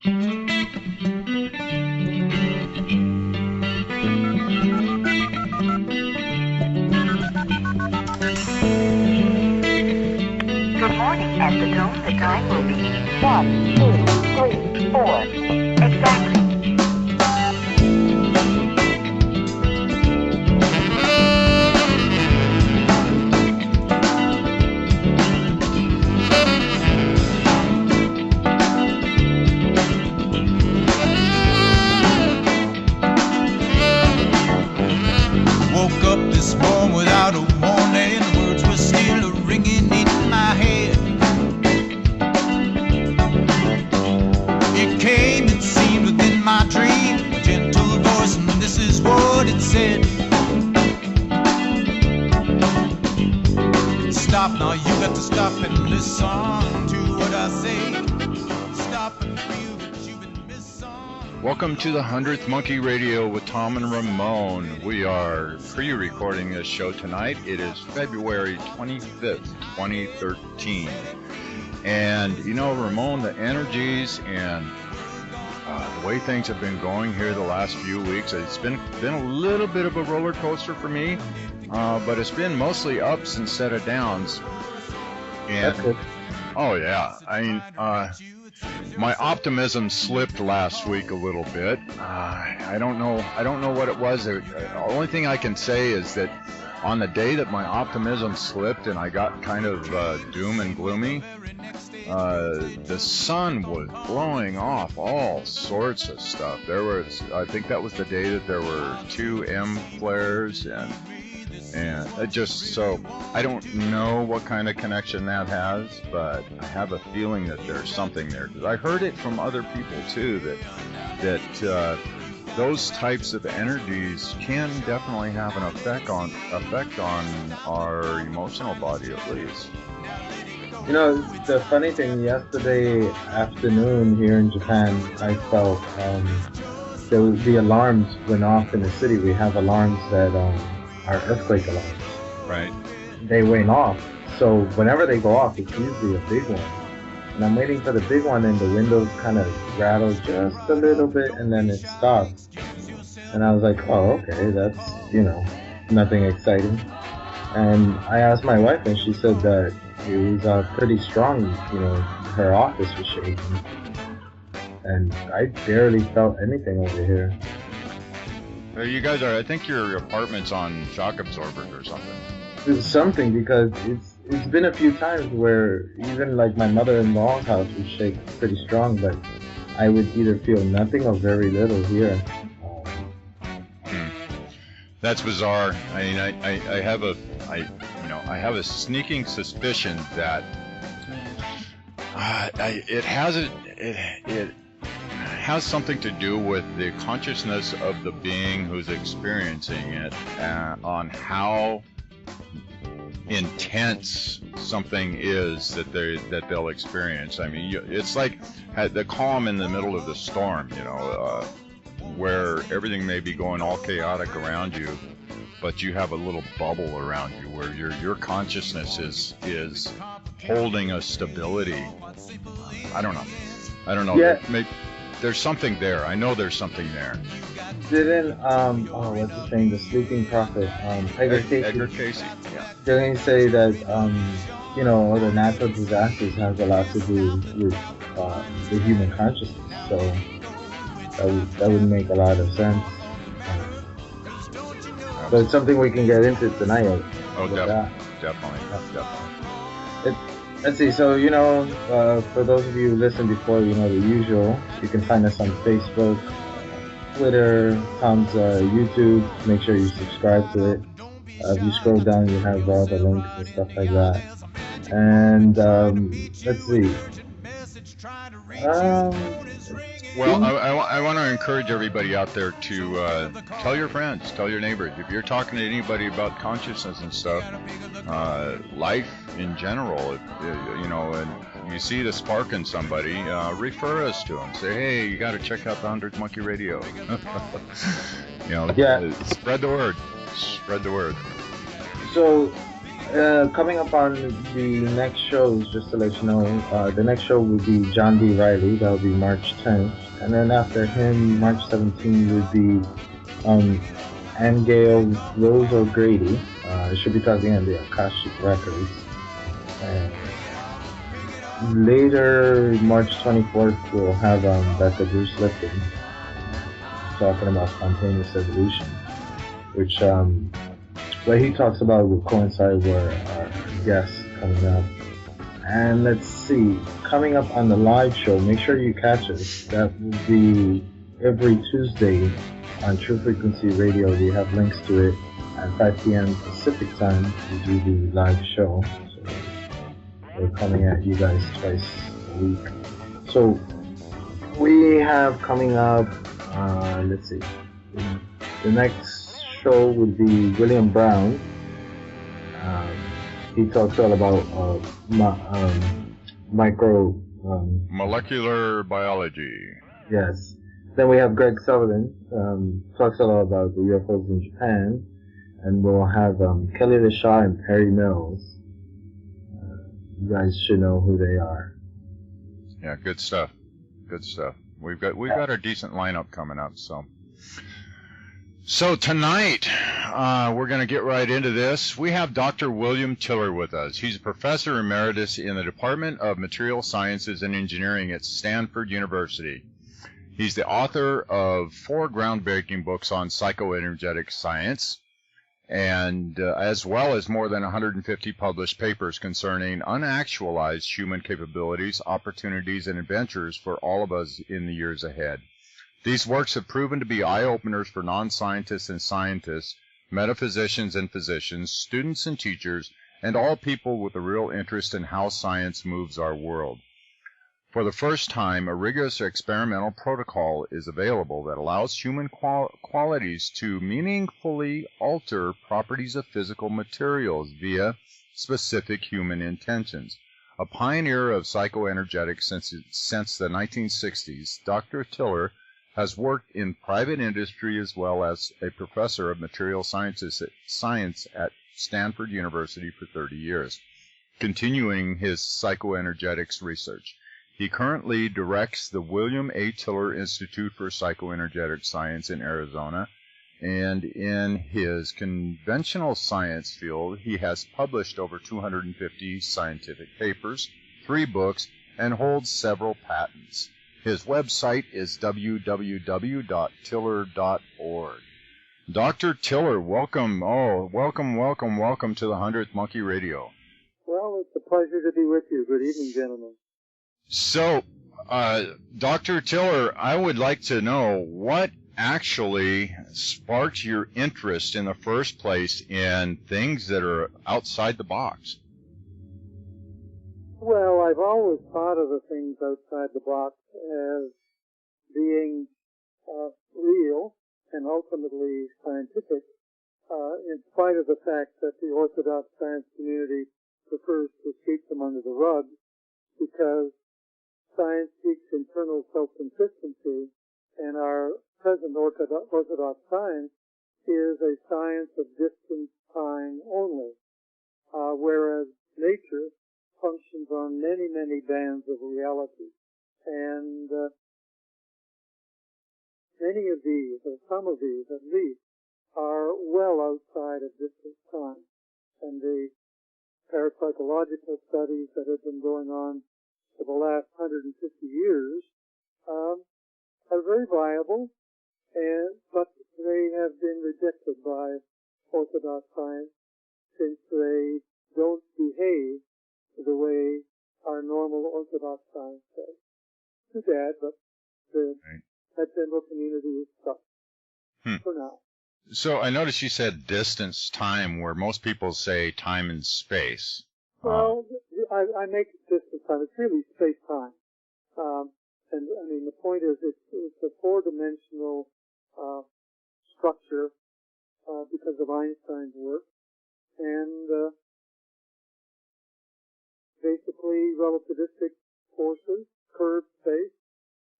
Good morning at the Dome. The time will be 1, 2, 3, 4. Exactly. Woke up this morning without a warning. Words were still ringing in my head. It came, it seemed within my dream, a gentle voice, and this is what it said. Stop now, you got to stop and listen to what I say. Stop and feel that you've been missing. Welcome to the 100th Monkey Radio with Tom and Ramon. We are pre-recording this show tonight. It is February 25th, 2013. And, you know, Ramon, the energies and the way things have been going here the last few weeks, it's been a little bit of a roller coaster for me, but it's been mostly ups instead of downs. And, That's good. oh, yeah. I mean, my optimism slipped last week a little bit. I don't know what it was. The only thing I can say is that on the day that my optimism slipped and I got kind of doom and gloomy, the sun was blowing off all sorts of stuff. I think that was the day that there were 2 M flares, and it just, so I don't know what kind of connection that has, but I have a feeling that there's something there. Because I heard it from other people too, that those types of energies can definitely have an effect on our emotional body, at least. You know, the funny thing, yesterday afternoon here in Japan, I felt the alarms went off in the city. We have alarms that are earthquake alarms. Right. They went off. So whenever they go off, it's usually a big one. And I'm waiting for the big one, and the windows kind of rattle just a little bit, and then it stops. And I was like, oh, okay, that's, nothing exciting. And I asked my wife, and she said that it was pretty strong. Her office was shaking. And I barely felt anything over here. You guys I think your apartment's on shock absorbers or something. It's something, because it's been a few times where even like my mother-in-law's house would shake pretty strong, but I would either feel nothing or very little here. That's bizarre. I mean, I have a sneaking suspicion that it has something to do with the consciousness of the being who's experiencing it, on how intense something is that they'll experience. I mean, it's like the calm in the middle of the storm, where everything may be going all chaotic around you, but you have a little bubble around you where your consciousness is holding a stability. I don't know. Yeah. There's something there. I know there's something there. Didn't what's his name? The sleeping prophet, Edgar Cayce. Yeah. Didn't he say that the natural disasters has a lot to do with the human consciousness? So that would make a lot of sense. But it's something we can get into tonight. Oh, definitely. Let's see. So for those of you who listened before, the usual. You can find us on Facebook, Twitter, Tom's YouTube. Make sure you subscribe to it. If you scroll down, you have all the links and stuff like that. And let's see. Well, I want to encourage everybody out there to tell your friends, tell your neighbors. If you're talking to anybody about consciousness and stuff, life in general, and you see the spark in somebody, refer us to them. Say, hey, you got to check out the 100th Monkey Radio. Yeah. Spread the word. Spread the word. So, Coming up on the next shows, just to let you know, the next show will be John D. Riley. That'll be March 10th. And then after him, March 17th would be um, Angale Rose O'Grady. It should be talking on the Akashic Records. And later, March 24th, we'll have Dr. Bruce Lipton talking about spontaneous evolution, which what he talks about will coincide with our guests coming up. And let's see, coming up on the live show, make sure you catch us. That will be every Tuesday on True Frequency Radio. We have links to it at 5 p.m. Pacific time. We do the live show. So we're coming at you guys twice a week. So we have coming up, let's see, the next show would be William Brown. He talks all about molecular biology. Yes. Then we have Greg Sullivan. Talks a lot about the UFOs in Japan. And we'll have Kelly LaShaw and Perry Mills. You guys should know who they are. Yeah, good stuff. Good stuff. We've got a decent lineup coming up, so. So tonight, we're going to get right into this. We have Dr. William Tiller with us. He's a professor emeritus in the Department of Material Sciences and Engineering at Stanford University. He's the author of 4 groundbreaking books on psychoenergetic science, and as well as more than 150 published papers concerning unactualized human capabilities, opportunities, and adventures for all of us in the years ahead. These works have proven to be eye-openers for non-scientists and scientists, metaphysicians and physicians, students and teachers, and all people with a real interest in how science moves our world. For the first time, a rigorous experimental protocol is available that allows human qualities to meaningfully alter properties of physical materials via specific human intentions. A pioneer of psychoenergetics since the 1960s, Dr. Tiller has worked in private industry as well as a professor of material science at Stanford University for 30 years, continuing his psychoenergetics research. He currently directs the William A. Tiller Institute for Psychoenergetic Science in Arizona, and in his conventional science field, he has published over 250 scientific papers, 3 books, and holds several patents. His website is www.tiller.org. Dr. Tiller, welcome. Oh, welcome to the 100th Monkey Radio. Well, it's a pleasure to be with you. Good evening, gentlemen. So, Dr. Tiller, I would like to know what actually sparked your interest in the first place in things that are outside the box. Well, I've always thought of the things outside the box as being real and ultimately scientific, in spite of the fact that the Orthodox science community prefers to sweep them under the rug, because science seeks internal self-consistency, and our present Orthodox science is a science of distance time only, whereas nature functions on many, many bands of reality. And many of these, or some of these at least, are well outside of distance time. And the parapsychological studies that have been going on for the last 150 years are very viable, but they have been rejected by Orthodox science since they don't behave the way our normal Orthodox science does. Too bad, but that general community is stuck for now. So I noticed you said distance time, where most people say time and space. Well, I make it distance time. It's really space-time. And I mean, the point is it's a 4-dimensional structure because of Einstein's work. And basically relativistic forces curve space,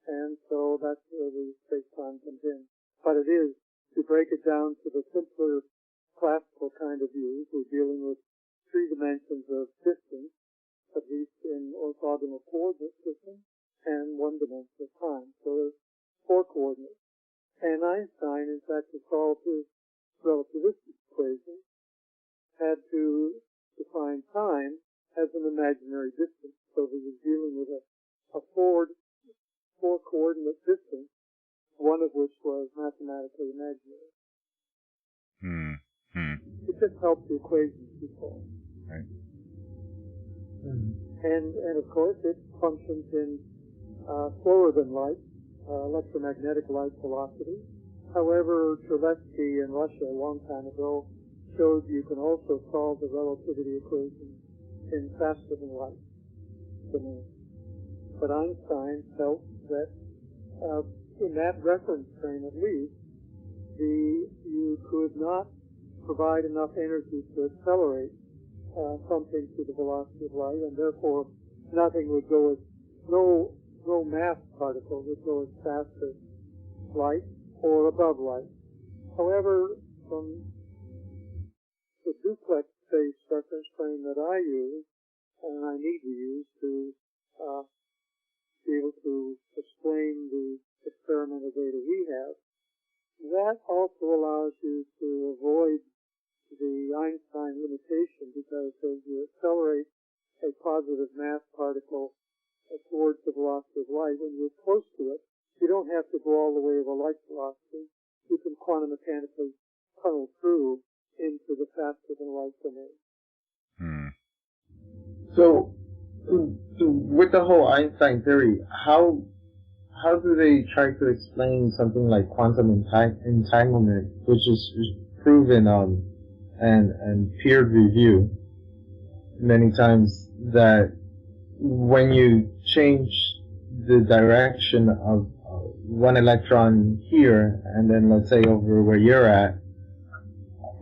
and so that's where the space-time comes in. But it is, to break it down to the simpler classical kind of views, we're dealing with three dimensions of distance, at least in orthogonal coordinate systems, and one dimension of time. So there's four coordinates. And Einstein, in fact, to solve his relativistic equation, had to define time as an imaginary distance. So he was dealing with a four coordinate distance, one of which was mathematically imaginary. It just helped the equations be solved. Right. And of course, it functions in slower than light, electromagnetic light velocity. However, Cholesky in Russia a long time ago showed you can also solve the relativity equation in faster than light domain. But Einstein felt that in that reference frame at least, you could not provide enough energy to accelerate something to the velocity of light, and therefore nothing would go as no mass particle would go as fast as light or above light. However, from the duplex space reference frame that I use, and I need to use to be able to explain the experimental data we have, that also allows you to avoid the Einstein limitation, because as you accelerate a positive mass particle towards the velocity of light, when you're close to it, you don't have to go all the way of a light velocity. You can quantum mechanically tunnel through into the faster than light domain. So with the whole Einstein theory, how do they try to explain something like quantum entanglement, which is proven and peer review many times, that when you change the direction of one electron here, and then let's say over where you're at,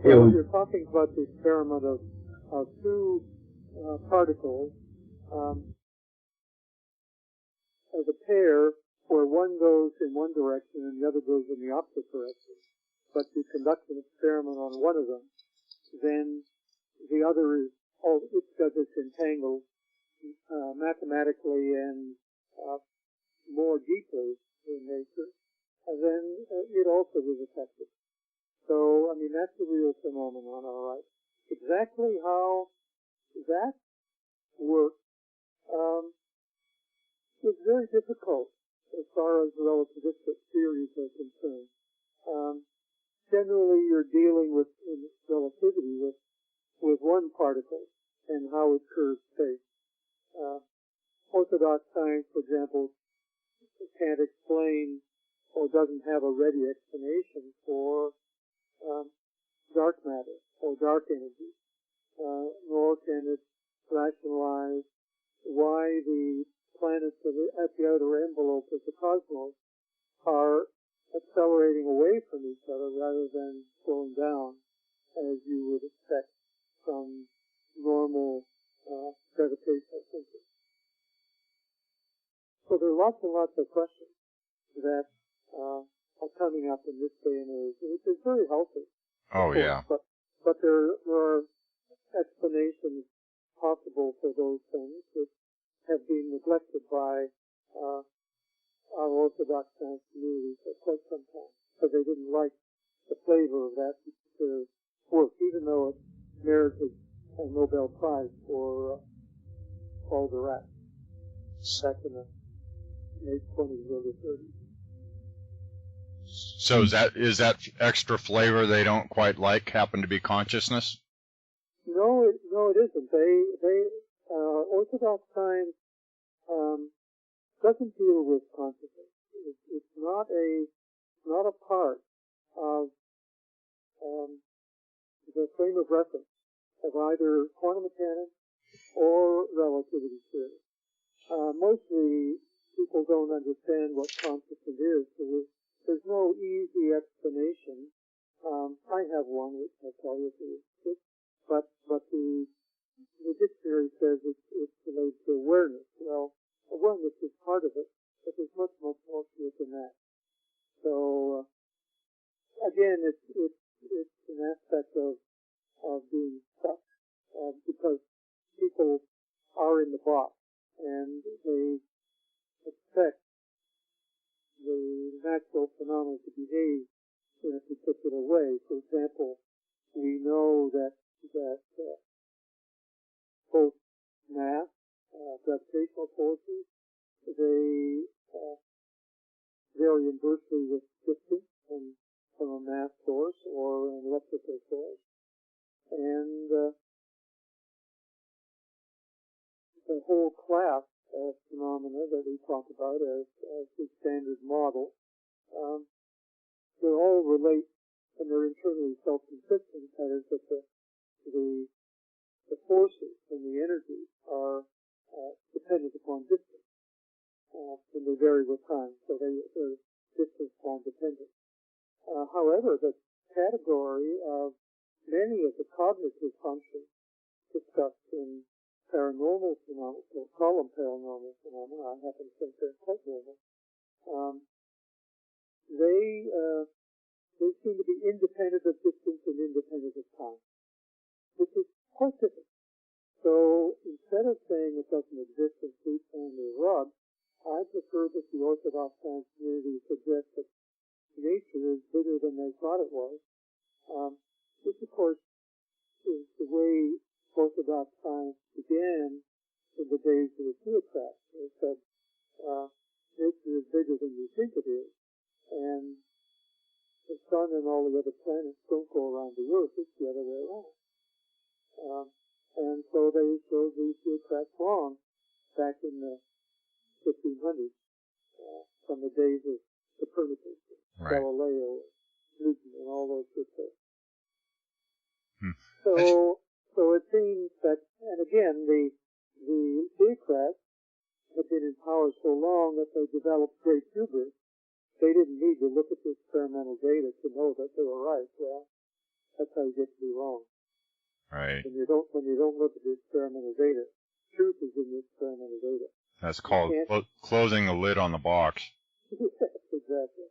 well, you're talking about the experiment of two particles as a pair, where one goes in one direction and the other goes in the opposite direction. But you conduct an experiment on one of them, then the other is, because it's entangled mathematically and more deeply in nature, and then it also is affected. So, I mean, that's a real phenomenon, all right. Exactly how that works is very difficult as far as relativistic theories are concerned. Generally, you're dealing with in relativity with one particle and how it curves space. Orthodox science, for example, can't explain or doesn't have a ready explanation for dark matter or dark energy, nor can it rationalize why the planets at the outer envelope of the cosmos are accelerating away from each other rather than slowing down, as you would expect from normal gravitational thinking. So there are lots and lots of questions that are coming up in this day and age, which is very healthy. Oh, yeah. But there are explanations possible for those things which have been neglected by our Orthodox science community for quite some time, because they didn't like the flavor of that particular work, even though it merited a Nobel Prize for Paul Dirac back in the late 20s, early 30s. So is that extra flavor they don't quite like happen to be consciousness? No, it isn't. They Orthodox science doesn't deal with consciousness. It's not a part of the frame of reference of either quantum mechanics or relativity theory. Mostly people don't understand what consciousness is, so there's no easy explanation. I have one, which I'll tell you if it's but the dictionary says it's related to awareness. Well, awareness is part of it, but there's much, much more to it than that. So, again, it's an aspect of being stuck, because box, and they expect the natural phenomena to behave in a particular way. For example, we know that both mass, gravitational forces, they vary inversely with distance from a mass source or an electrical source. And the whole class of phenomena that we talk about as the standard model, they all relate and they're internally self-consistent. That is, that the forces and the energy are dependent upon distance, and they vary with time, so they're distance time dependent. However, the category of many of the cognitive functions discussed in paranormal phenomena, we'll call them paranormal phenomena, I happen to think they're quite normal, they seem to be independent of distance and independent of time, which is quite different. So instead of saying it doesn't exist in sleep, sand, or rug, I prefer that the Orthodox science community suggest that nature is bigger than they thought it was. This, of course, is the way Orthodox science began in the days of the theocrats. They said, nature is bigger than you think it is, and the sun and all the other planets don't go around the earth, it's the other way around. And so they showed these theocrats wrong back in the 1500s, from the days of Copernicus, right. Galileo, Newton, and all those good things. Hmm. So it seems that, and again, the theocrats had been in power so long that they developed great hubris. They didn't need to look at the experimental data to know that they were right. Well, that's how you get to be wrong. Right. When you don't look at the experimental data, truth is in the experimental data. That's called closing the lid on the box. Yes, exactly.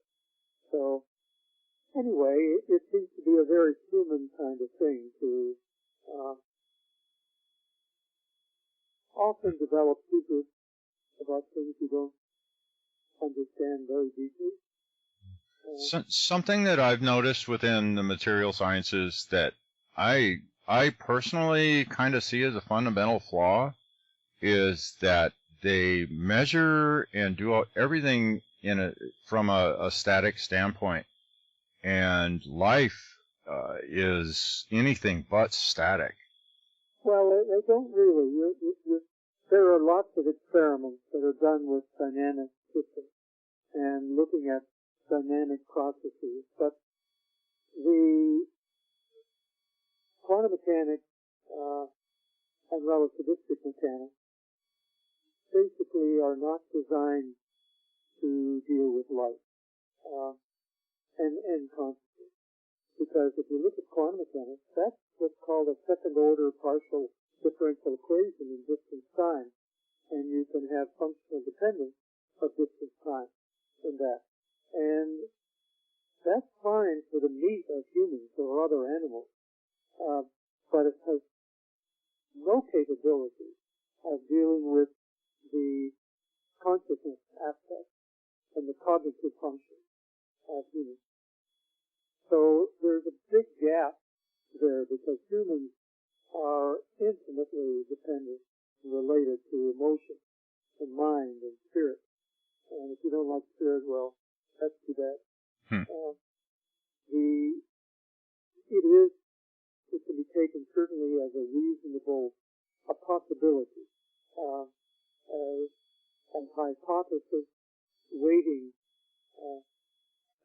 So, anyway, it seems to be a very human kind of thing to often develop secrets about things you don't understand very deeply. Something that I've noticed within the material sciences that I personally kind of see as a fundamental flaw is that they measure and do everything from a static standpoint, and life is anything but static. Well, they don't really. There are lots of experiments that are done with dynamic systems and looking at dynamic processes, but the quantum mechanics and relativistic mechanics basically are not designed to deal with light and consciousness. Because if you look at quantum mechanics, that's what's called a second-order partial differential equation in distance time, and you can have functional dependence of distance time in that. And that's fine for the meat of humans or other animals, but it has no capability of dealing with the consciousness aspect and the cognitive function of humans. So there's a big gap there because humans are intimately dependent and related to emotion and mind and spirit. And if you don't like spirit, well, that's too bad. It can be taken certainly as a reasonable, a possibility, as an hypothesis waiting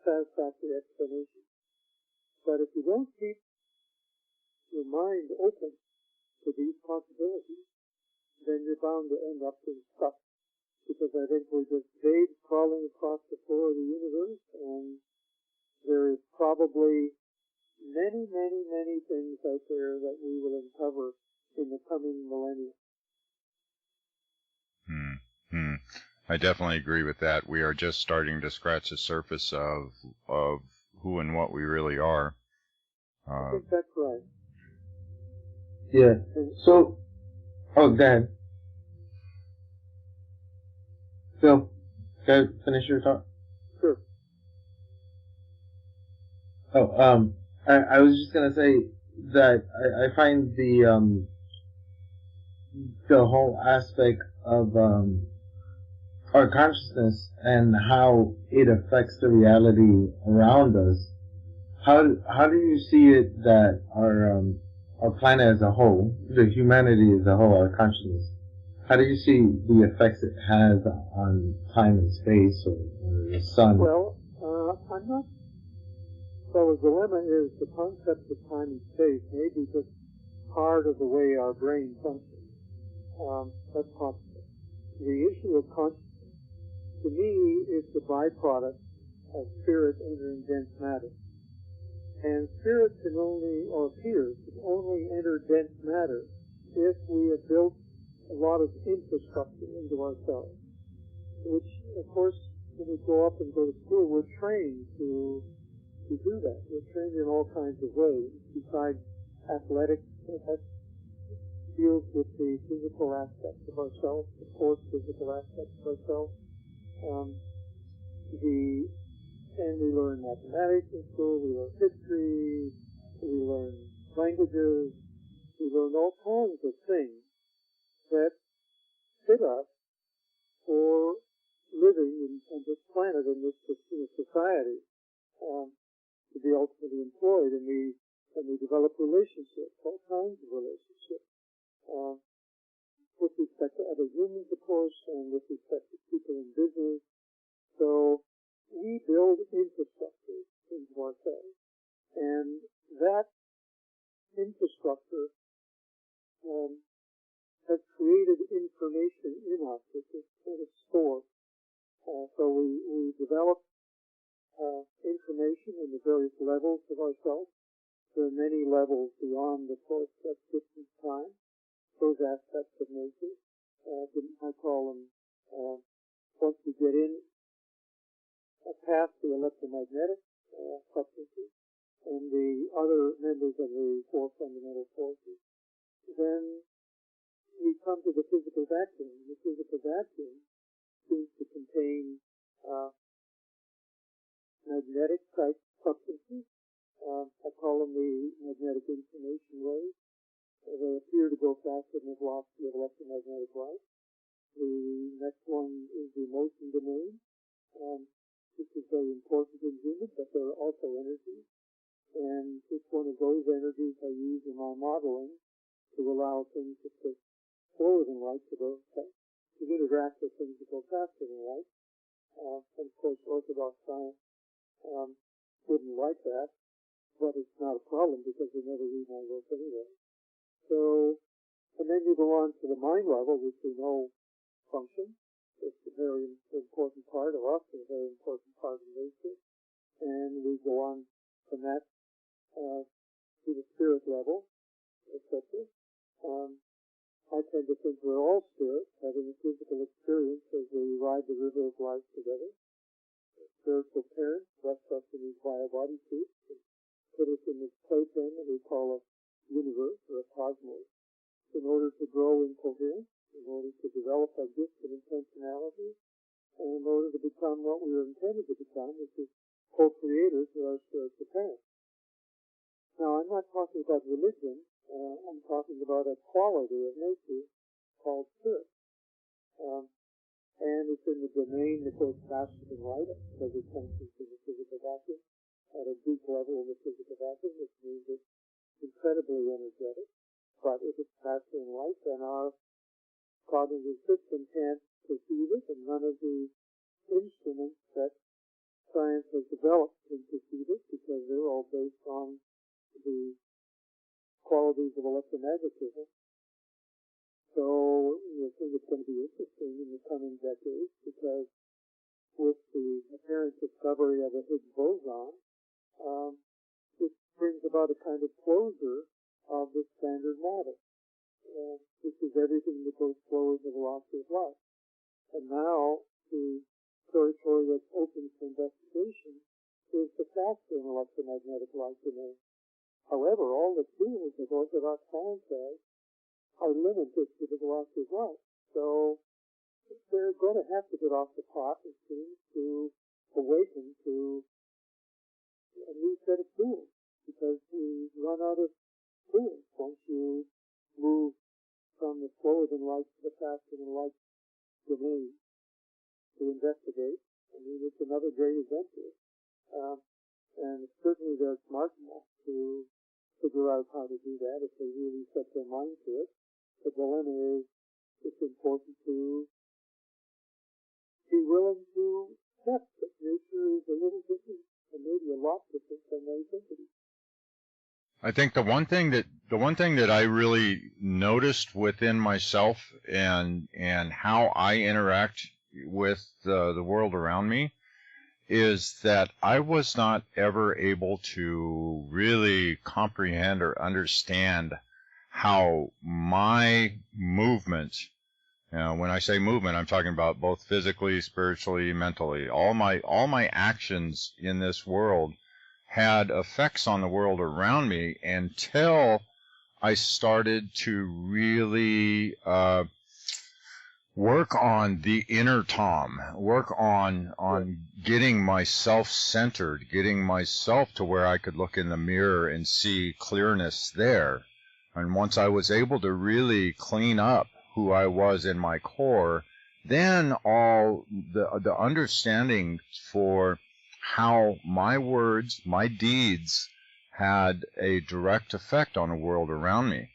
satisfactory explanation. But if you don't keep your mind open to these possibilities, then you're bound to end up in stuck. Because I think we're just waves crawling across the floor of the universe, and there is probably many, many, many things out there that we will uncover in the coming millennia. I definitely agree with that. We are just starting to scratch the surface of who and what we really are. I think that's right. Yeah. So, Dan. Phil, can I finish your thought? Sure. Oh, I was just gonna say that I find the whole aspect of our consciousness and how it affects the reality around us. How do you see it that our planet as a whole, the humanity as a whole, our consciousness, how do you see the effects it has on time and space or the sun? Well, I'm not. So the dilemma is the concept of time and space may be just part of the way our brain functions. That's possible. The issue of consciousness, to me, is the byproduct of spirit entering dense matter. And spirit can only, or appears, can only enter dense matter if we have built a lot of infrastructure into ourselves. Which, of course, when we grow up and go to school, we're trained to do that. We're trained in all kinds of ways. Besides athletics, that deals with the physical aspects of ourselves, the core physical aspects of ourselves. And we learn mathematics in school, we learn history, we learn languages, we learn all kinds of things that fit us for living on this planet, in this society, to be ultimately employed. And we develop relationships, all kinds of relationships, with respect to other humans, of course, and with respect to people in business. So we build infrastructure into ourselves, and that infrastructure has created information in us, which is sort of stored. So we develop information in the various levels of ourselves. There are many levels beyond the course of distance time, those aspects of nature. I call them, once we get in past the electromagnetic substances and the other members of the four fundamental forces, then we come to the physical vacuum. The physical vacuum seems to contain magnetic type substances. I call them the magnetic information waves. They appear to go faster than the velocity of electromagnetic light. The next one is the motion domain. This is very important in humans, but there are also energies. And each one of those energies I use in my modeling to allow things to go slower than light to interact with things that go faster than light. And of course, orthodox science wouldn't like that, but it's not a problem because they never read my work anyway. So, and then you go on to the mind level, which we know functions. It's a very important part of us, a very important part of nature. And we go on from that to the spirit level, etc. I tend to think we're all spirits, having a physical experience as we ride the river of life together. Spiritual parents left us in these bio-body suits and put us in this playpen that we call a universe or a cosmos in order to grow in coherence, in order to develop our gifts and intentionality, and in order to become what we were intended to become, which is co-creators with our spiritual parents. Now, I'm not talking about religion. I'm talking about a quality of nature called spirit. And it's in the domain that goes faster than light, because it functions in the physical vacuum, at a deep level in the physical vacuum, which means it's incredibly energetic. But if it's faster than light, then our cognitive system can't perceive it, and none of the instruments that science has developed can perceive it, because they're all based on the qualities of electromagnetism. So I think it's going to be interesting in the coming decades, because with the apparent discovery of a Higgs boson, it brings about a kind of closure of the standard matter. This is everything that goes slower than the velocity of light. And now the territory that's open for investigation is the faster than electromagnetic light domain. However, all the fields of orthodox science says are limited to the velocity of light. So they're going to have to get off the pot as soon to awaken to a new set of tools, because we run out of tools once you move from the slower than light to the faster than light domain to investigate. I mean, it's another great adventure. And certainly they're smart enough to figure out how to do that if they really set their mind to it. The dilemma is it's important to be willing to accept that nature is a little different, and maybe a lot different than they think it is. I think the one thing that I really noticed within myself and how I interact with the world around me is that I was not ever able to really comprehend or understand how my movement, when I say movement, I'm talking about both physically, spiritually, mentally, all my actions in this world had effects on the world around me until I started to really work on the inner Tom, work on getting myself centered, getting myself to where I could look in the mirror and see clearness there. And once I was able to really clean up who I was in my core, then all the understanding for how my words, my deeds had a direct effect on the world around me.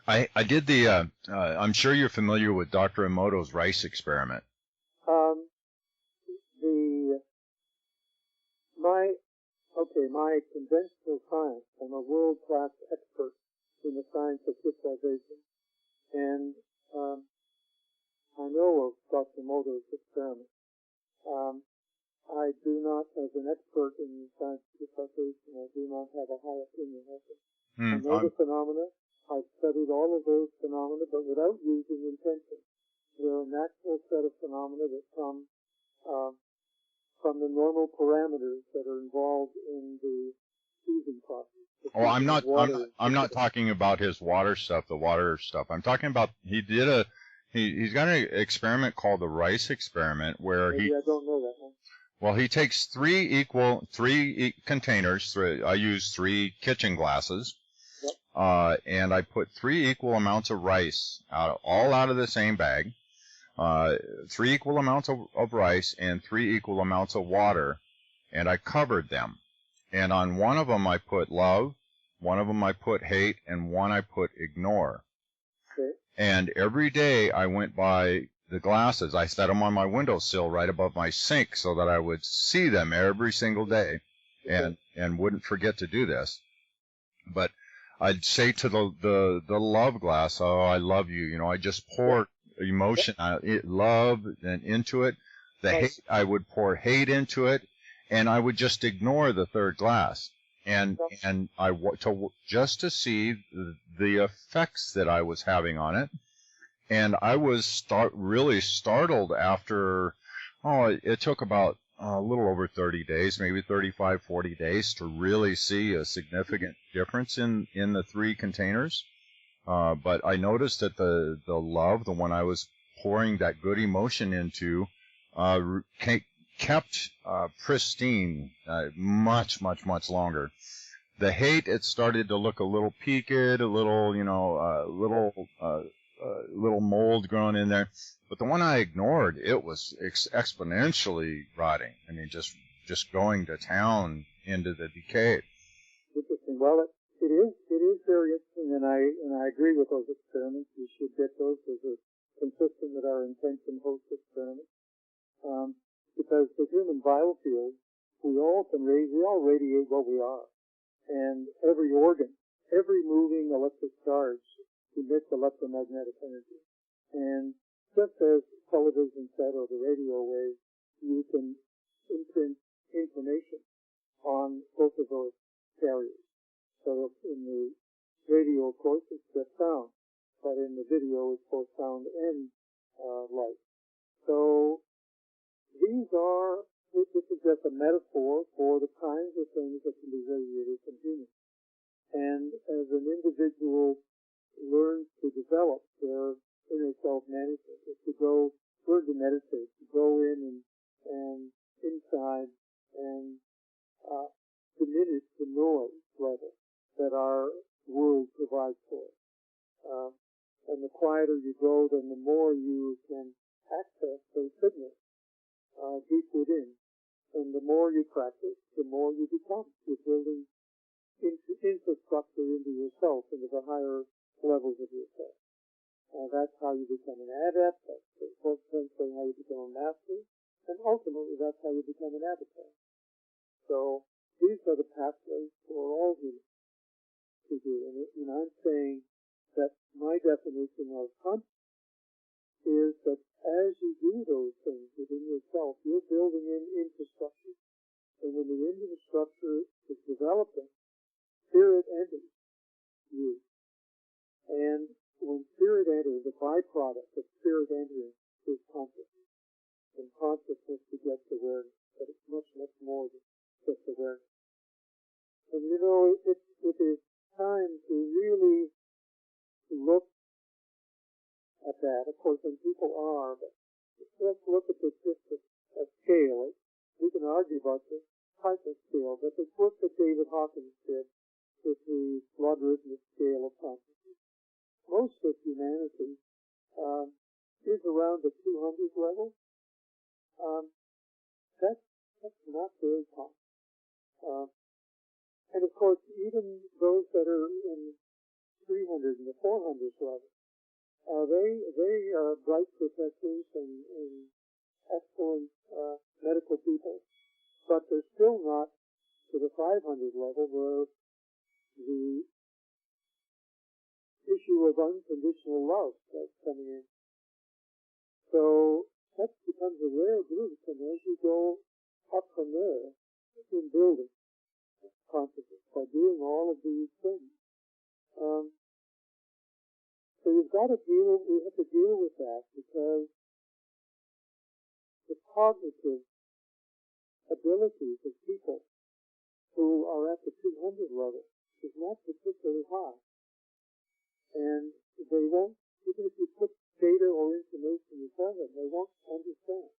I did the, I'm sure you're familiar with Dr. Emoto's rice experiment. My conventional science, I'm a world-class expert in the science of visualization, and I know of Dr. Emoto's experiment. I do not, as an expert in science of visualization, I do not have a high opinion of it. I know the phenomena. I've studied all of those phenomena, but without using intention. They're a natural set of phenomena that come from the normal parameters that are involved in the choosing process. Oh, I'm not talking about his water stuff, the water stuff. I'm talking about he's got an experiment called the rice experiment where I don't know that one. Well, he takes three containers. I use 3 kitchen glasses. Yep. And I put 3 equal amounts of rice all out of the same bag. 3 equal amounts of rice and 3 equal amounts of water, and I covered them. And on one of them I put love, one of them I put hate, and one I put ignore. Okay. And every day I went by the glasses. I set them on my windowsill right above my sink so that I would see them every single day, and wouldn't forget to do this. But I'd say to the love glass, oh, I love you. I just pour emotion, love, and into it. The hate, I would pour hate into it, and I would just ignore the third glass, and just to see the effects that I was having on it. And I was really startled after. It took about a little over 30 days, maybe 35, 40 days, to really see a significant difference in the 3 containers. But I noticed that the love, the one I was pouring that good emotion into, kept pristine much, much, much longer. The hate, it started to look a little peaked, a little, little mold growing in there. But the one I ignored, it was exponentially rotting. I mean, just going to town into the decay. Interesting. Well, it is very interesting, and I agree with those experiments. We should get those as a consistent with our intention host experiments. Because the human biofield, we all radiate what we are. And every organ, every moving electric charge emits electromagnetic energy. And just as television set or the radio wave, you can imprint information on both of those carriers. So in the radio, of course, it's just sound, but in the video, it's both sound and light. So this is just a metaphor for the kinds of things that can be radiated from humans. And as an individual learns to develop their inner self-management is to learn to meditate, to go in and inside and diminish the noise level that our world provides for us. And the quieter you go, then the more you can access those signals deep within. And the more you practice, the more you become. You're building infrastructure into yourself, into the higher levels of yourself. That's how you become an adept. That's potentially how you become a master. And ultimately, that's how you become an avatar. So these are the pathways for all humans to do. And I'm saying that my definition of consciousness is that as you do those things within yourself, you're building in infrastructure. And when the infrastructure is developing, spirit enters you. And when spirit enters, the byproduct of spirit entering is consciousness. And consciousness begets awareness, but it's much, much more than just awareness. And it is time to really look at that. Of course, when people are, but let's look at this just a scale. We can argue about the type of scale, but the work that David Hawkins did with the logarithmic scale of consciousness. Most of humanity is around the 200 level. That's not very common. And of course, even those that are in 300 and the 400 level, they are bright professors and excellent medical people, but they're still not to the 500 level where the issue of unconditional love that's coming in. So that becomes a rare group, and as you go up from there, in building consciousness by doing all of these things. So we have to deal with that, because the cognitive abilities of people who are at the 200 level is not particularly high. And they won't, even if you put data or information in front of them, they won't understand.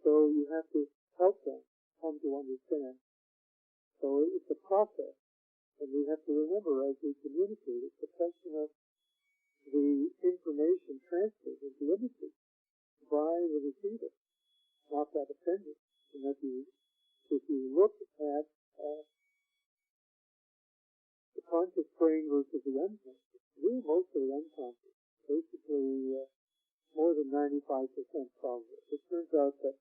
So you have to help them come to understand. So it's a process. And we have to remember, as we communicate, it's a question of the information transferred into imagery by the receiver, not that offended. And if you look at the conscious brain versus the unconscious, we're mostly unconscious, basically more than 95% probably. It turns out that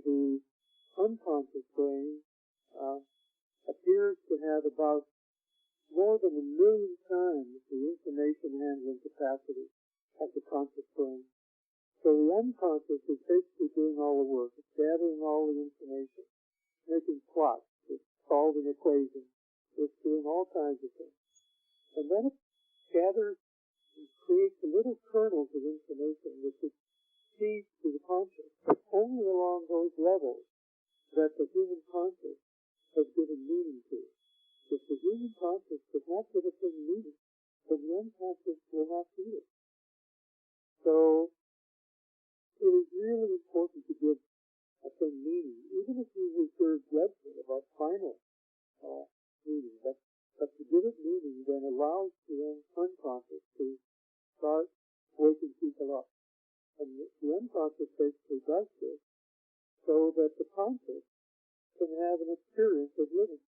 the unconscious brain appears to have about more than 1 million times the information handling capacity of the conscious brain. So the unconscious is basically doing all the work. It's gathering all the information, making plots, it's solving equations, it's doing all kinds of things. And then it gathers and creates little kernels of information which it feeds to the conscious, but only along those levels that the human conscious has given meaning to. If the human conscious does not give a thing meaning, then the unconscious will not feel it. So it is really important to give a thing meaning, even if you reserve judgment about final meaning. But to give it meaning then allows the unconscious to start waking people up. And the unconscious basically does this so that the conscious can have an experience of living.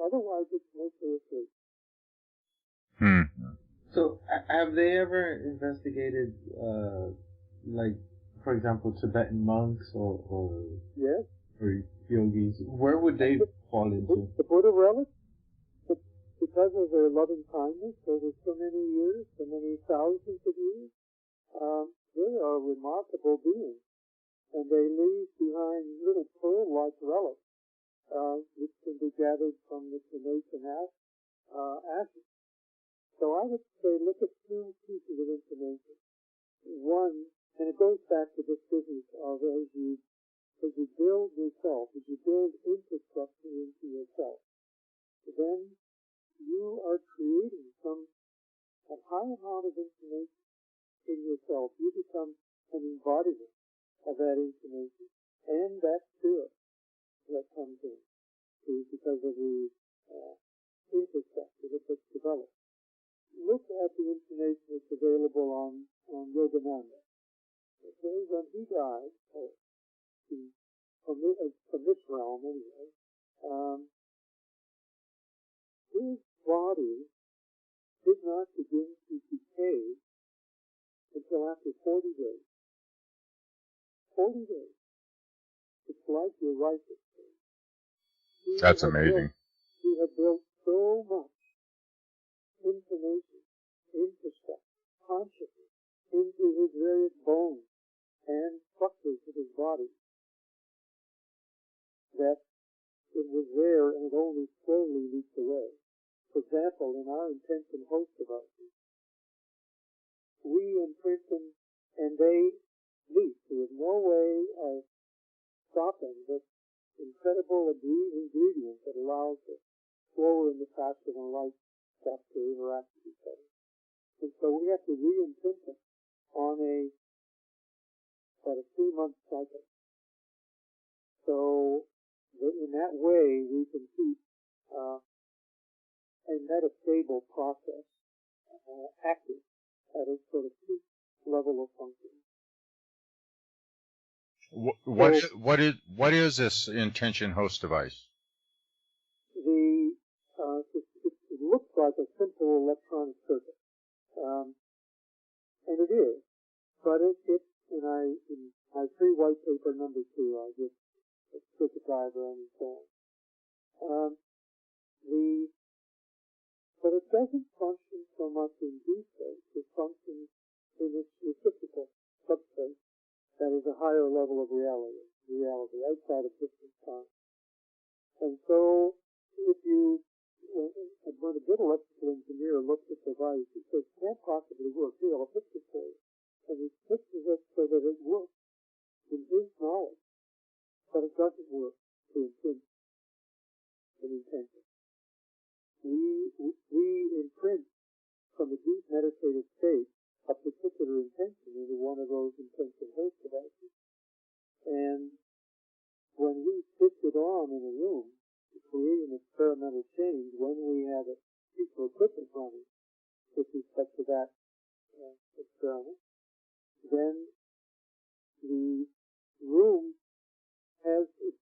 Otherwise, it's mostly asleep. So, have they ever investigated, like, for example, Tibetan monks or Yes. or yogis? Where would they fall into? The Buddha relics, because of their loving kindness over so many years, so many thousands of years, they are remarkable beings. And they leave behind little pearl-like relics, which can be gathered from the cremation ashes. So I would say look at two pieces of information. One, and it goes back to this business of as you build yourself, as you build infrastructure into yourself, then you are creating some a high amount of information in yourself. You become an embodiment of that information and that spirit that comes in because of the infrastructure that's developed. Look at the information that's available on Yogananda. Okay, when he died, from this realm anyway, his body did not begin to decay until after 40 days. 40 days. It's like your righteous thing. That's amazing. He had built so much information, infrastructure, consciousness into his various bones and structures of his body that it was there and it only slowly leaked away. For example, in our intention host devices, we imprint them and they leak. There is no way of stopping this incredible ingredient that allows the slower and the faster than light stuff to interact with each other. And so we have to re-imprint them on about a 3-month cycle. So in that way, we can keep a metastable process active at a sort of peak level of function. What is this intention host device? It looks like a simple electronic circuit, and it is. But in my free white paper number 2, I give a circuit diagram and so on. But it doesn't function so much in D space. It functions in its reciprocal subspace. That is a higher level of reality outside of distance time. And so, when a good electrical engineer looks at the device, he says, it can't possibly work. Here, I'll fix it for you. And he fixes it so that it works in his knowledge. But it doesn't work to imprint an intention. We imprint from a deep meditative state a particular intention into one of those intention host devices. And when we switch it on in a room to create an experimental change, when we have a piece of equipment running with respect to that experiment, then the room has its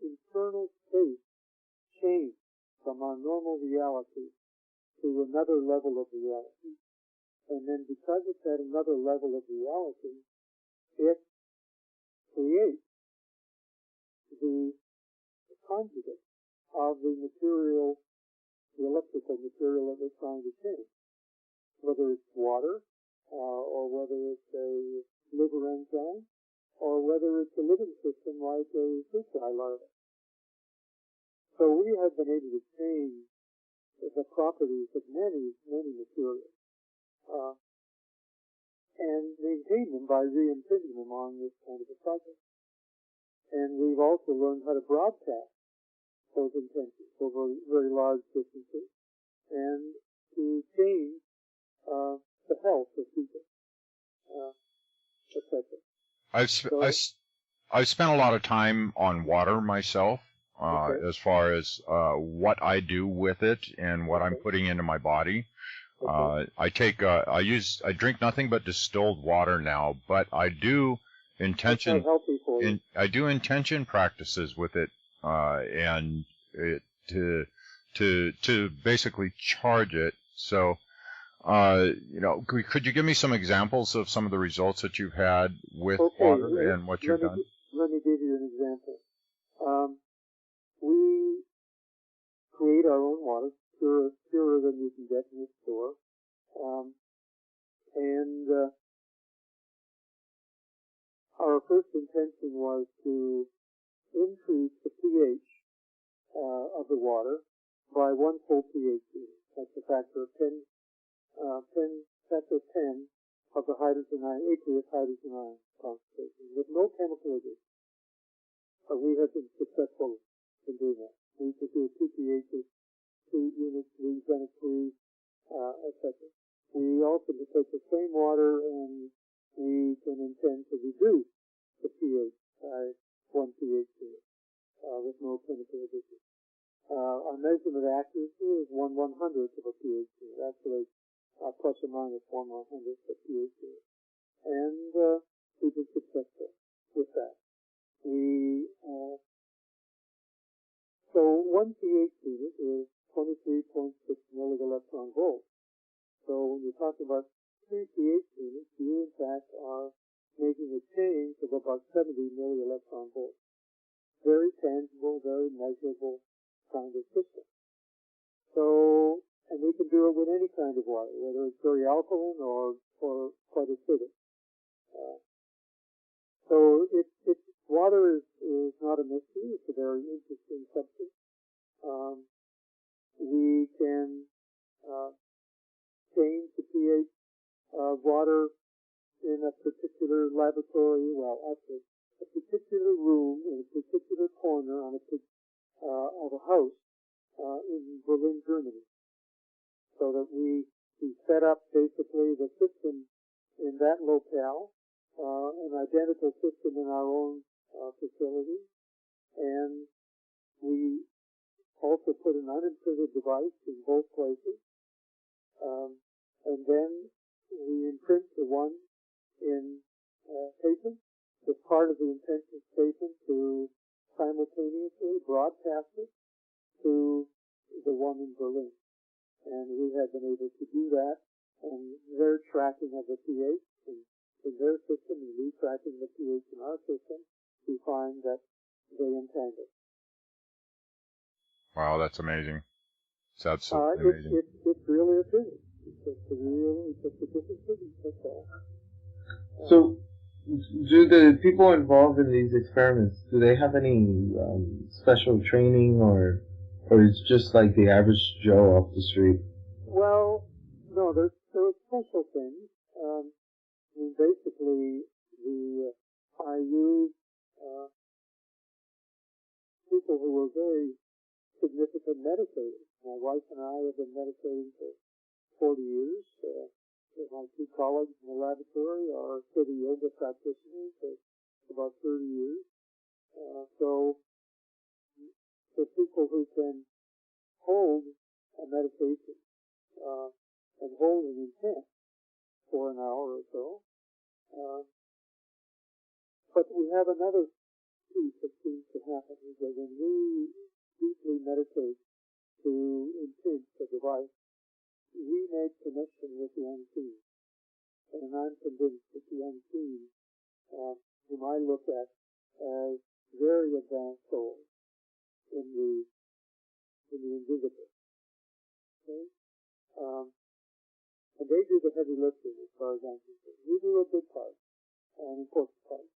internal state changed from our normal reality to another level of reality. And then because it's at another level of reality, it creates the conjugate of the material, the electrical material that we're trying to change. Whether it's water, or whether it's a liver enzyme, or whether it's a living system like a fruit fly larva. So we have been able to change the properties of many, many materials, and maintain them by re-imprinting them on this kind of a cycle. And we've also learned how to broadcast those intentions over very large distances and to change the health of people, etc. I've spent a lot of time on water myself. Okay. As far as what I do with it and what I'm putting into my body. Okay. I drink nothing but distilled water now, but I do intention That's not healthy for you. I do intention practices with it, and it to basically charge it. So, could you give me some examples of some of the results that you've had with water and what you've done? Let me give you an example. We create our own water, purer than you can get in the store. And our first intention was to increase the pH of the water by 1 full pH unit. That's a factor of 10 of the aqueous hydrogen ion concentration with no chemical addition. We have been successful in doing that. We could do 2 pHs, 2 units, 3 centigrade, etc. We also can take the same water and we can intend to reduce the pH by 1 pH unit with no chemical addition. Our measurement accuracy is 1/100th of a pH unit. Actually, plus or minus 1/100th of a pH unit. And we've been successful with that. So 1 pH unit is 23.6 millielectron volts. So when you're talking about 3 pH units, you in fact are making a change of about 70 millielectron volts. Very tangible, very measurable kind of system. So, and we can do it with any kind of water, whether it's very alkaline or quite acidic. So water is not a mystery. It's a very interesting substance. We can change the pH of water in a particular laboratory, well, actually, a particular room in a particular corner of a house in Berlin, Germany, so that we set up basically the system in that locale, an identical system in our own facility, and we also put an unimprinted device in both places, and then we imprint the one in patient as part of the intention statement to simultaneously broadcast it to the one in Berlin. And we have been able to do that, and their tracking of the pH in their system and we tracking the pH in our system, we find that they entangle. Wow, that's amazing. It's absolutely amazing. It's really a physics. It's just a different physics, that's all. So, do the people involved in these experiments, do they have any special training, or it's just like the average Joe off the street? Well, no, there are special things. I mean, basically, I use people who were very significant meditators. My wife and I have been meditating for 40 years. My two colleagues in the laboratory are city yoga practitioners for about 30 years. So people who can hold a meditation and hold an intent for an hour or so. But we have another piece that seems to happen, is that when we deeply meditate to imprint the device, we make connection with the unseen. And I'm convinced that the unseen, whom I look at as very advanced souls in the invisible. Okay? And they do the heavy lifting as far as I'm concerned. We do a big part, an important part,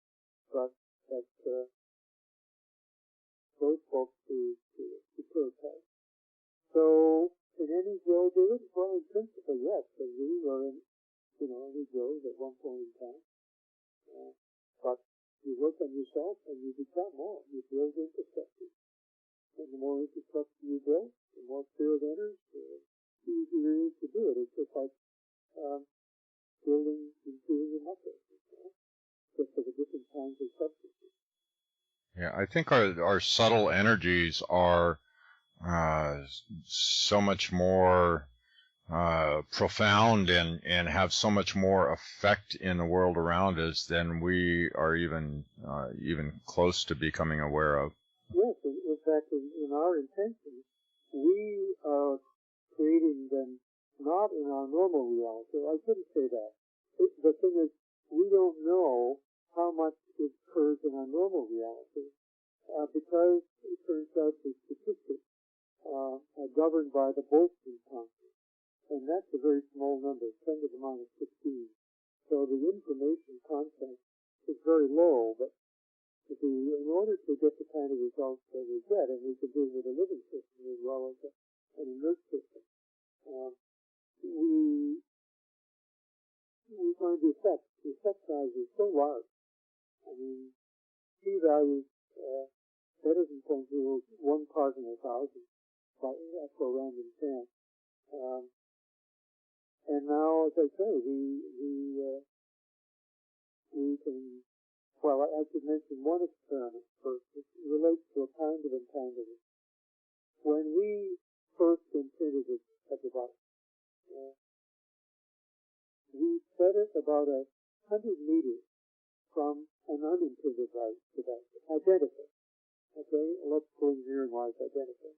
but that's those folks who protest. So, can any Joe do it? Well, in principle, yes, because we were in, we Joes at one point in time. But you work on yourself and you become more. You build infrastructure. And the more infrastructure you build, the more spirit enters, the easier it is to do it. It's just like building inferior muscles, just for the different kinds of substances. Yeah, I think our subtle energies are so much more profound and have so much more effect in the world around us than we are even close to becoming aware of. Yes, in fact, in our intentions, we are creating them not in our normal reality. I shouldn't say that. The thing is, we don't know how much it occurs in our normal reality because it turns out the statistics are governed by the Boltzmann constant. And that's a very small number, 10 to the minus 16. So the information content is very low, but in order to get the kind of results that we get, and we can do it with a living system as well as an inert system, we find the effect size is so large. I mean, p-values better than 0.01 part in 1,000 for random chance. And now, as I say, we can, well, I should mention one experiment first. It relates to a kind of entanglement. When we first imprinted it at the bottom, we set it about 100 meters from an unimprinted device, identical. Okay, electrical engineering-wise identical.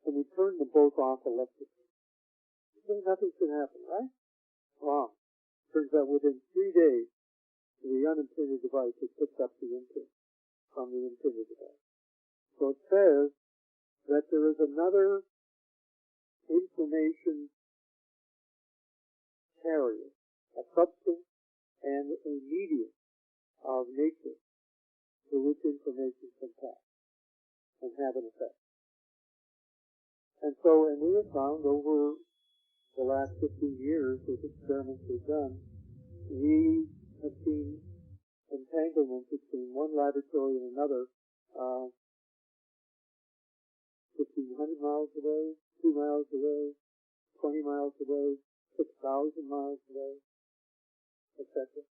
And we turned them both off electrically. So nothing should happen, right? Wrong. Turns out within 3 days, the unimprinted device has picked up the imprint from the imprinted device. So it says that there is another information carrier, a substance and a medium of nature through which information can pass and have an effect. And so, and we have found over the last 15 years with experiments we've done, we have seen entanglement between one laboratory and another 1,500 miles away, 2 miles away, 20 miles away, 6,000 miles away, etc.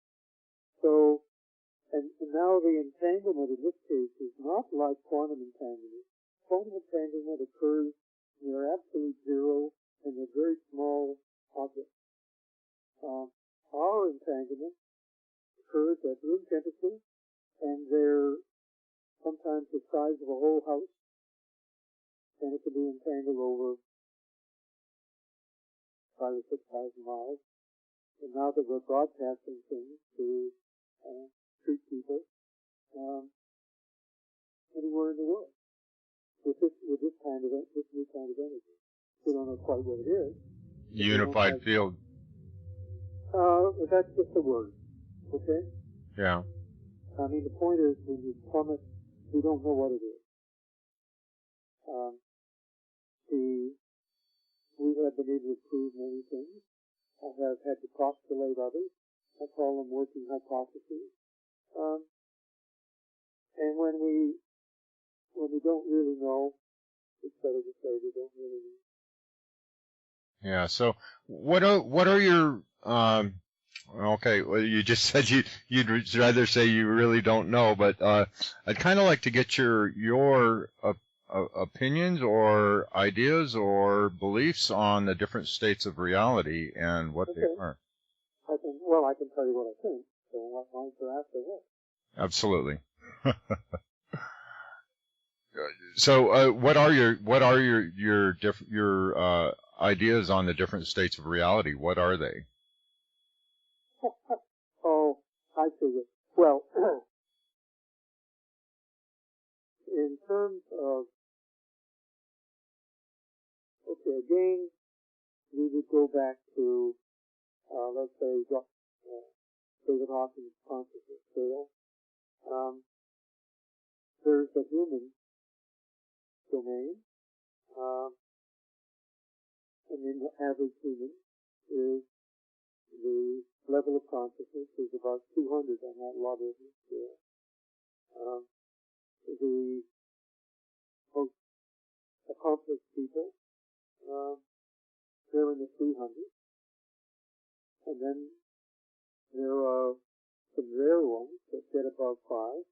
So, and now the entanglement in this case is not like quantum entanglement. Quantum entanglement occurs near absolute zero and they're very small objects. Our entanglement occurs at room temperature, and they're sometimes the size of a whole house, and it can be entangled over 5,000 or 6,000 miles. And now that we're broadcasting things to treat people anywhere in the world with this kind of this new kind of energy. We don't know quite what it is. Unified field. That's just a word. Okay? Yeah. I mean, the point is, when you plummet, we don't know what it is. We have been able to prove many things. I have had to postulate others. I call them working hypotheses. And when we don't really know, it's better to say we don't really know. Yeah. So, what are your okay, well, you just said you'd rather say you really don't know, but I'd kind of like to get your opinions or ideas or beliefs on the different states of reality and what they are. I can tell you what I think. So what answer after that? Absolutely. So, what are your ideas on the different states of reality? What are they? Oh, I see it. Well, in terms of, okay, again, we would go back to, let's say, David Hawkins' consciousness scale. There's the human domain. I mean, the average human is the level of consciousness is about 200 on that logarithm scale. The most accomplished people, they're in the 300s. And then there are some rare ones that get above 5.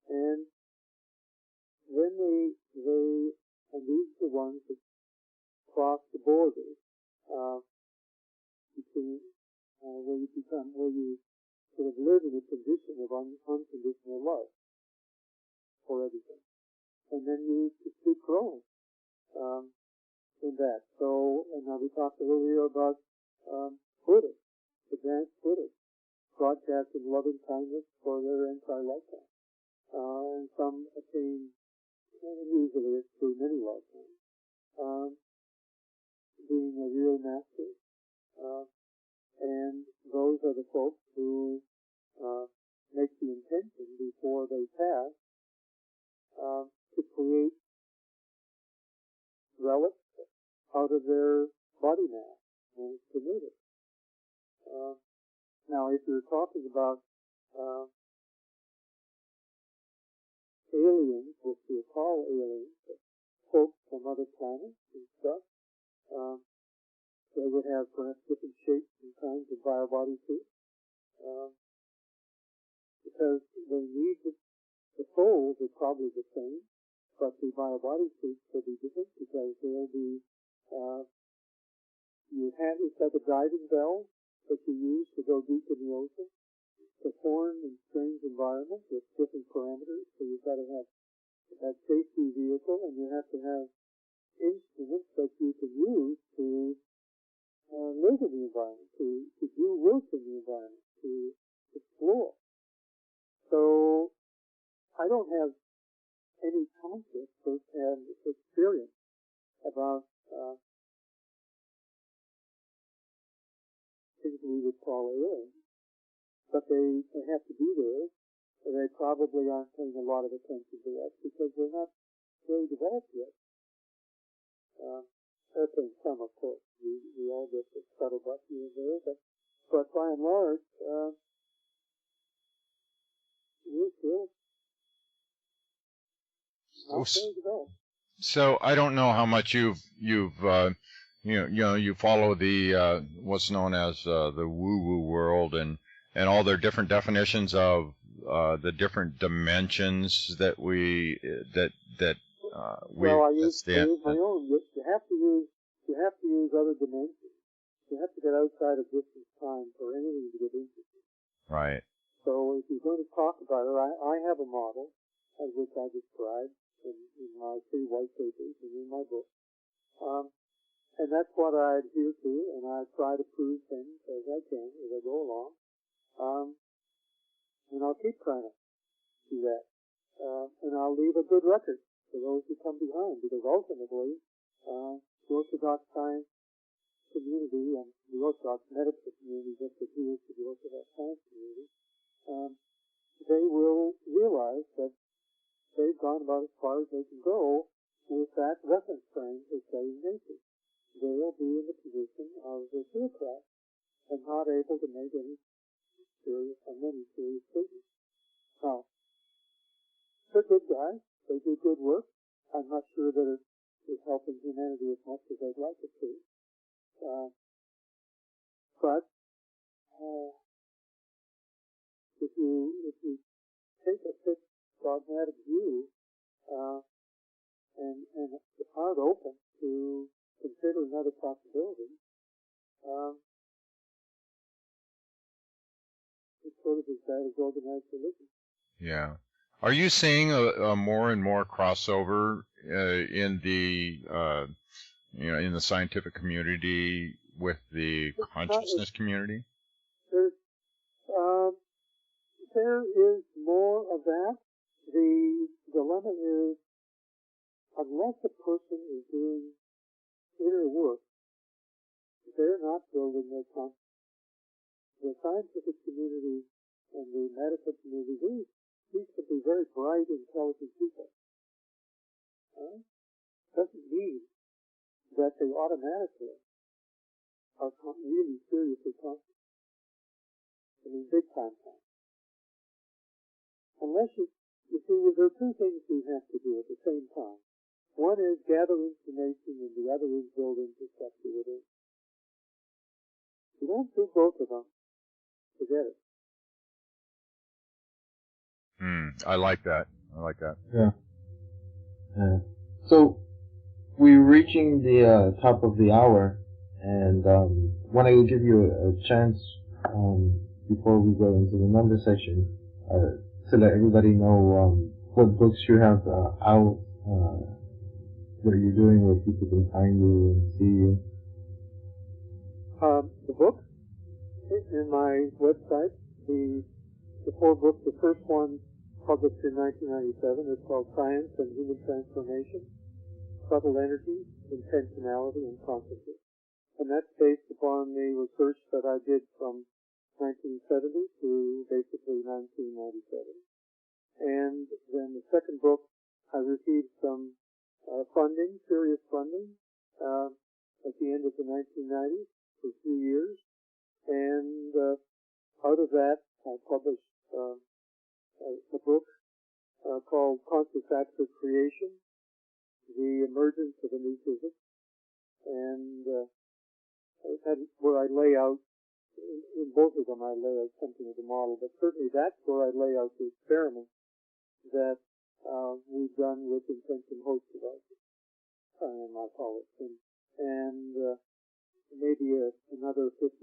And then and these are the ones that cross the borders between where you sort of live in a condition of unconditional love for everything. And then you just keep growing in that. So, and now we talked earlier about Buddhists, advanced Buddhists, broadcasting loving kindness for their entire lifetime. And some attain, and usually it's through many lifetimes, being a real master. And those are the folks who make the intention before they pass to create relics out of their body mass when it's cremated. Now, if you're talking about aliens, which we call aliens, folks from other planets and stuff, they would have perhaps different shapes and kinds of biobody suits, because they need the souls are probably the same, but the biobody suits will be different because they'll be, it's like a diving bell that you use to go deep in the ocean. It's a foreign and strange environment with different parameters, so you've got to have that safety vehicle, and you have to have instruments that you can use to live in the environment, to do work in the environment, to explore. So I don't have any conscious first-hand experience about things we would call aliens, but they have to be there, and they probably aren't paying a lot of attention to us because they're not very developed yet. They're paying some, of course. We all get the scuttlebutt here and there, but by and large, we're still not very developed. So I don't know how much you follow the what's known as the woo-woo world and all their different definitions of the different dimensions that we well, I use my own. You have to use other dimensions. You have to get outside of distance time for anything to get interesting. Right. So if you're going to talk about it, I have a model as which I described in my 3 white papers and in my book. And that's what I adhere to, and I try to prove things as I can as I go along. And I'll keep trying to do that. And I'll leave a good record for those who come behind, because ultimately, the Orthodox science community and the Orthodox medical community just adheres to the Orthodox science community, they will realize that they've gone about as far as they can go with that reference frame for studying nature. They'll be in the position of the theocrat and not able to make any serious statements. Now, they're good guys. They do good work. I'm not sure that it is helping humanity as much as I'd like it to. But if you take a fixed dogmatic view and aren't open to considering other possibilities, it's sort of as bad as organized religion. Yeah. Are you seeing a more and more crossover in the in the scientific community with the consciousness community? There is more of that. The dilemma is, unless a person is doing inner work, they're not building their consciousness. The scientific community and the medical community, these could be very bright, intelligent people. Doesn't mean that they automatically are really seriously conscious. I mean, big time conscious. Unless you see, there are 2 things we have to do at the same time. One is gather information, and the other is build infrastructure within. If you don't do both of them, forget it. I like that. Yeah. So we're reaching the top of the hour, and want to give you a chance before we go into the number section to let everybody know what books you have out, what you're doing, where people can find you and see you. The book in my website, the 4 books. The first one, published in 1997, is called Science and Human Transformation, Subtle Energy, Intentionality, and Consciousness. And that's based upon the research that I did from 1970 to basically 1997. And then the second book, I received some funding, serious funding, at the end of the 1990s for 2 years. And out of that, I published a book called Conscious Acts of Creation, The Emergence of a New Physics. And where I lay out, in both of them I lay out something as a model, but certainly that's where I lay out the experiments that we've done with intention host devices, I call it, and maybe another 50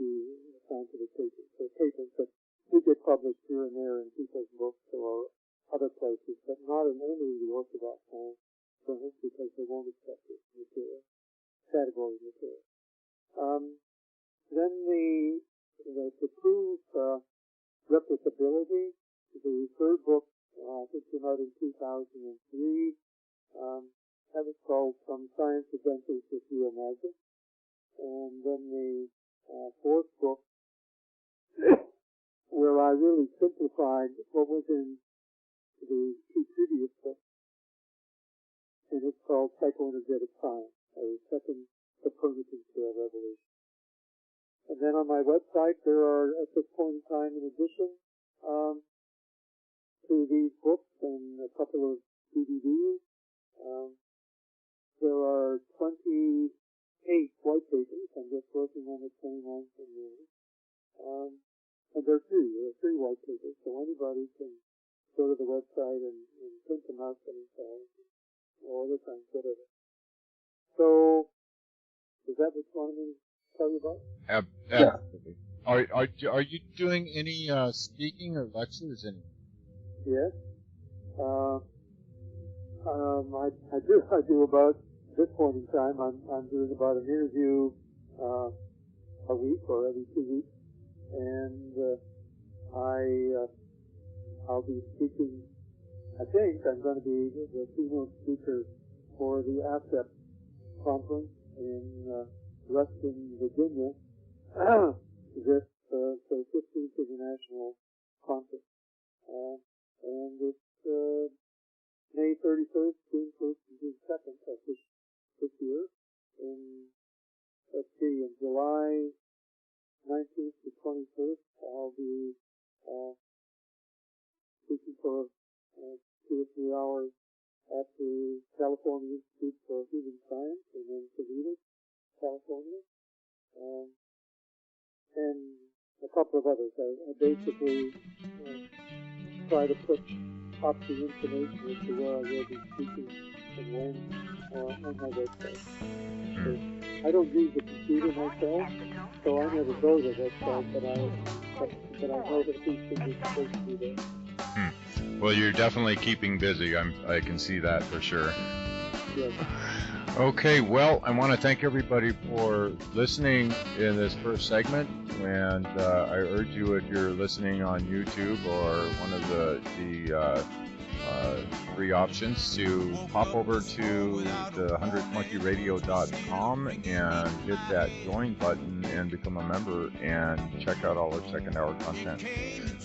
scientific papers that we get published here and there in people's books or other places, but not in only the orthodox journals because they won't accept this material, category material. Then to prove replicability, the third book, I think came out in 2003, that was called Some Science Adventures with Real Magic. And then the fourth book, where I really simplified what was in the two previous books, and it's called Psychoenergetic Science, a second Copernican scale revolution. And then on my website, there are, at this point in time, in addition to these books and a couple of DVDs, there are 28 white papers. I'm just working on the 29th one now. And there are three white papers, so anybody can go to the website and print them out for themselves, or other kinds, whatever. So, is that what you wanted me to tell you about? Absolutely. Are you doing any speaking or lectures anymore? Yes. I do about this point in time. I'm doing about an interview a week or every 2 weeks, and I'll be speaking. I think I'm going to be the keynote speaker for the ASEP conference in Reston, Virginia. This the 15th International Conference, and it's May 31st, June 1st, and June 2nd of this year. Let's see, in July 19th to 21st, I'll be speaking for 2 or 3 hours at the California Institute for Human Science in Toledo, California, and a couple of others. I basically try to put up the information as to where I will be speaking and when on my website. So I don't use the computer myself, so I never go to the website, but I know that these things are supposed to be there. Well, you're definitely keeping busy. I can see that for sure. Yes. Okay, well, I want to thank everybody for listening in this first segment, and I urge you, if you're listening on YouTube or one of the 3 options, to pop over to the 100thmonkeyradio.com and hit that join button and become a member and check out all our second hour content.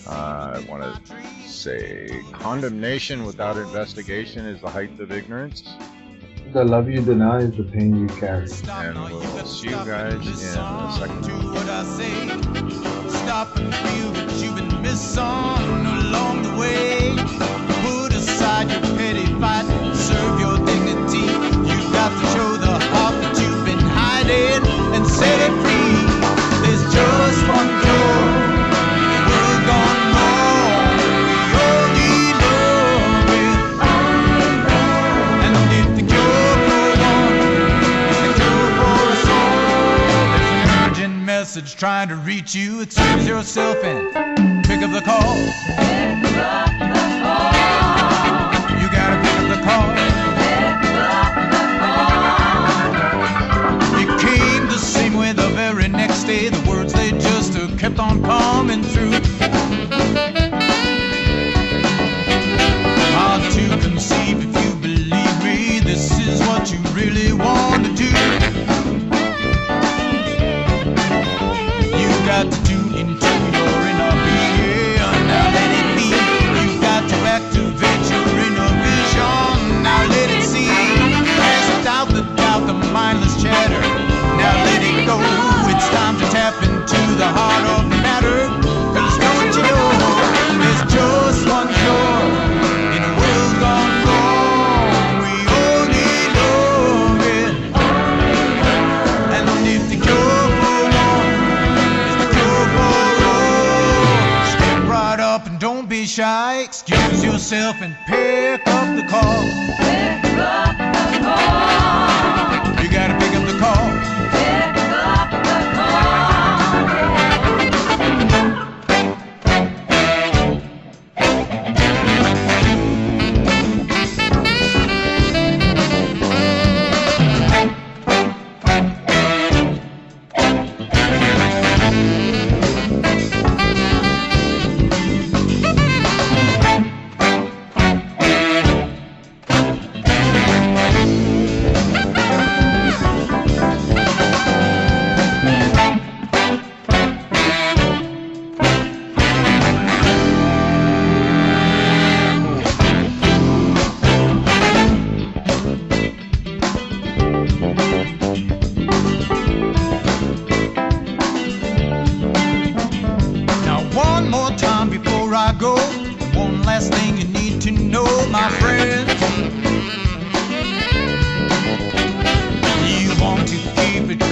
I want to say, condemnation without investigation is the height of ignorance. The love you deny is the pain you carry. And we'll see you guys in a second. What I say, stop and feel that you've been missing along the way. Put aside your petty fight, serve your dignity. You've got to show the heart that you've been hiding and set it free. There's just one door, we're gone wrong. We all need love, yeah. And if the cure for one is the cure for us all, there's an urgent message trying to reach you. Excuse yourself and pick up the call. You gotta pick up the call. It came the same way the very next day. The words they just kept on coming through. Hard to conceive if you believe me. This is what you really want to do. You got to tune into your inner being. Now let it excuse yourself and pick up the call. Pick up the call. You gotta pick up the call. Pick up the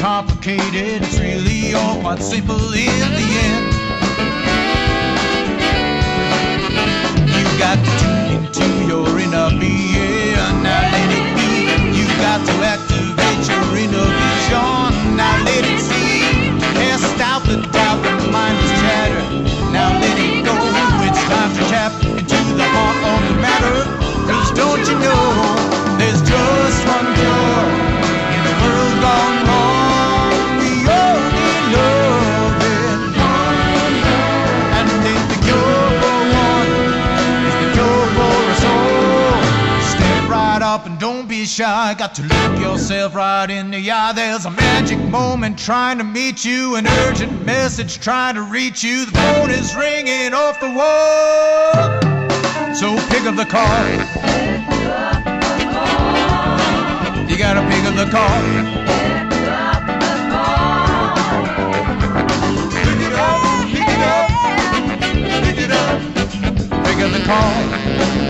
complicated, it's really all quite simple in the end. You got to tune into your inner being, now let it be. You got to activate your inner vision, now let it see. Cast out the doubt, the mindless chatter, now let it go. It's time to tap into the heart of the matter, 'cause don't you know, there's just one cure in a world gone wrong. Up and don't be shy, got to look yourself right in the eye. There's a magic moment trying to meet you, an urgent message trying to reach you. The phone is ringing off the wall, so pick up the call. You gotta pick up the call. Pick it up, pick it up, pick it up. Pick up the call.